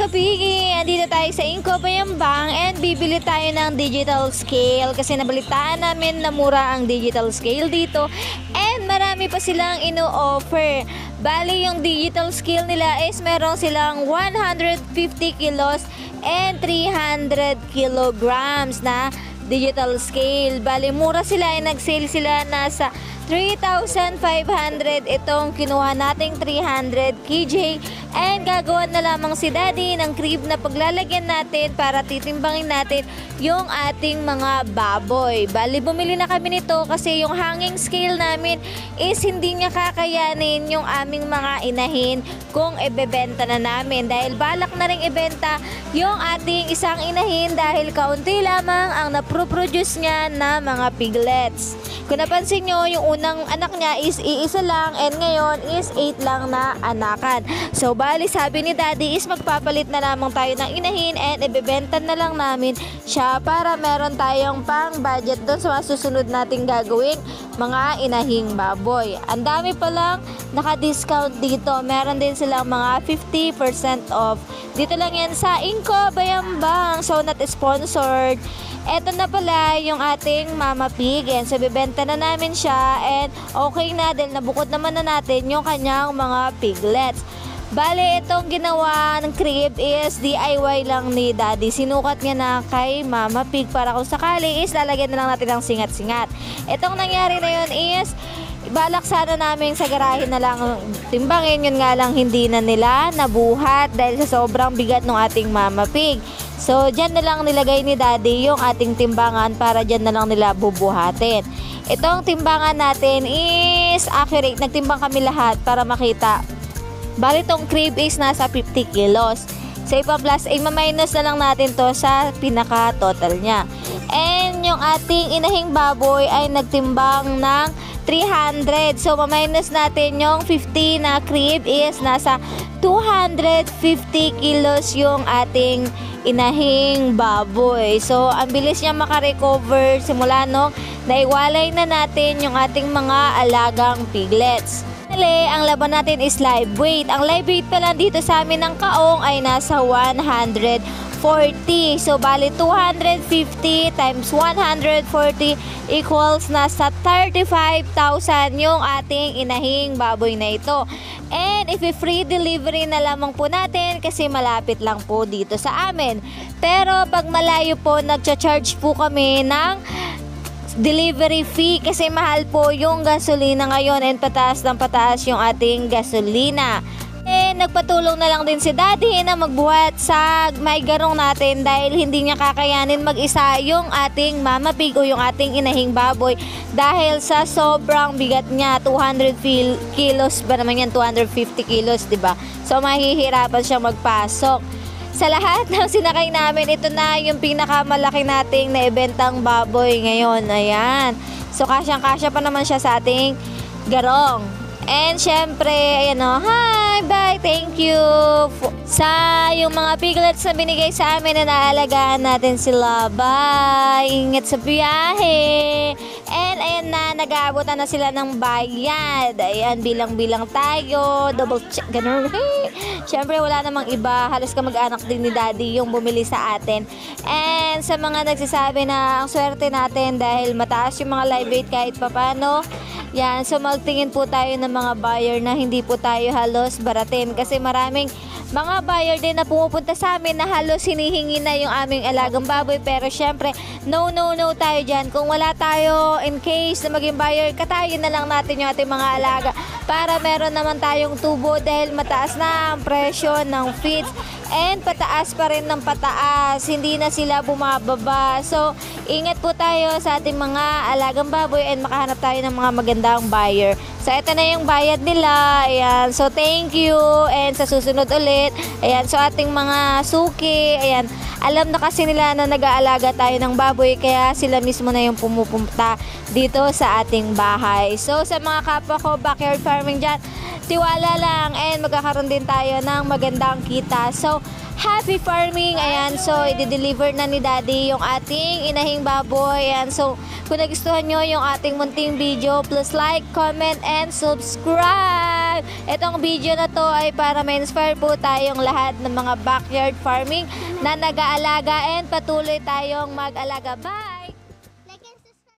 mga kapigi, andito tayo sa Inco Bayambang and bibili tayo ng digital scale kasi nabalitaan namin na mura ang digital scale dito and marami pa silang ino-offer. Bali yung digital scale nila is meron silang 150 kilos and 300 kilograms na digital scale. Bali mura sila, nag-sale sila nasa 3,500 itong kinuha nating 300 kg and gagawa na lamang si Daddy ng crib na paglalagyan natin para titimbangin natin yung ating mga baboy. Bali bumili na kami nito kasi yung hanging scale namin is hindi niya kakayanin yung aming mga inahin kung ibebenta na namin dahil balak na ring ibenta yung ating isang inahin dahil kaunti lamang ang naproproduce niya na mga piglets. Kung napansin nyo, yung unang anak niya is iisa lang and ngayon is 8 lang na anakan. So bali sabi ni Daddy is magpapalit na lamang tayo ng inahin and ibebenta na lang namin siya para meron tayong pang budget doon sa susunod nating gagawin mga inahing baboy. Ang dami palang naka-discount dito. Meron din silang mga 50% off. Dito lang yan sa Inco Bayambang. So not sponsored. Eto na pala yung ating Mama Pig and so bibenta na namin siya and okay na dahil nabukod naman na natin yung kanyang mga piglets. Bale, itong ginawa ng crib is DIY lang ni Daddy. Sinukat niya na kay Mama Pig para kung sakali is lalagyan na lang natin ng singat-singat. Itong nangyari na yun is balak sana namin sa garahe na lang timbangin, yun nga lang hindi na nila nabuhat dahil sa sobrang bigat ng ating Mama Pig. So dyan na lang nilagay ni Daddy yung ating timbangan para dyan na lang nila bubuhatin. Itong timbangan natin is accurate, nagtimbang kami lahat para makita. Bali itong crib is nasa 50 kilos. So ipa-plus, i-minus na lang natin to sa pinaka-total niya. And yung ating inahing baboy ay nagtimbang ng 300. So ma-minus natin yung 50 na crib is nasa 250 kilos yung ating inahing baboy. So ang bilis niya makarecover simula nung naiwalay na natin yung ating mga alagang piglets. Ang laban natin is live weight. Ang live weight pa lang dito sa amin ng kaong ay nasa 140. So bali 250 times 140 equals nasa 35,000 yung ating inahing baboy na ito. And if free delivery na lamang po natin kasi malapit lang po dito sa amin. Pero pag malayo po, nagcha-charge po kami ng delivery fee kasi mahal po yung gasolina ngayon and pataas ng pataas yung ating gasolina. Eh, nagpatulong na lang din si Daddy na magbuhat sa may garong natin dahil hindi niya kakayanin mag-isa yung ating Mama Pig o yung ating inahing baboy dahil sa sobrang bigat niya. 200 kilos ba naman yan? 250 kilos, diba? So mahihirapan siya magpasok. Sa lahat ng sinakay namin, ito na yung pinakamalaki nating naibentang baboy ngayon. Ayan. So, kasyang-kasya pa naman siya sa ating garong. And, syempre, ayan o. Hi, bye, thank you. Sa yung mga piglets na binigay sa amin na naalagaan natin sila. Bye. Ingat sa biyahe. And, ayan na, nag-aabot na sila ng bayad. Ayan, bilang-bilang tayo. Double check, ganun. Siyempre wala namang iba, halos kamag-anak din ni Daddy yung bumili sa atin. And sa mga nagsasabi na ang swerte natin dahil mataas yung mga live weight kahit papano, yan, so magtingin po tayo ng mga buyer na hindi po tayo halos baratin kasi maraming mga buyer din na pumupunta sa amin na halos hinihingi na yung aming alagang baboy pero syempre no tayo dyan. Kung wala tayo in case na maging buyer, katayin na lang natin yung ating mga alaga para meron naman tayong tubo dahil mataas na ang presyo ng feeds and pataas pa rin ng pataas, hindi na sila bumababa. So ingat po tayo sa ating mga alagang baboy and makahanap tayo ng mga magandang buyer. So ito na yung bayad nila. Ayan, so thank you and sa susunod ulit. Ayan, so ating mga suki, ayan, alam na kasi nila na nag-aalaga tayo ng baboy kaya sila mismo na yung pumupunta dito sa ating bahay. So sa mga kapwa ko backyard farming dyan, tiwala lang and magkakaroon din tayo ng magandang kita. So happy farming. Ayan, so i-deliver na ni Daddy yung ating inahing baboy. Ayan, so kung nagustuhan nyo yung ating munting video, please like, comment, and subscribe. yan. Itong video na to ay para ma-inspire po tayong lahat ng mga backyard farming na nag-aalaga and patuloy tayong mag-alaga. Bye!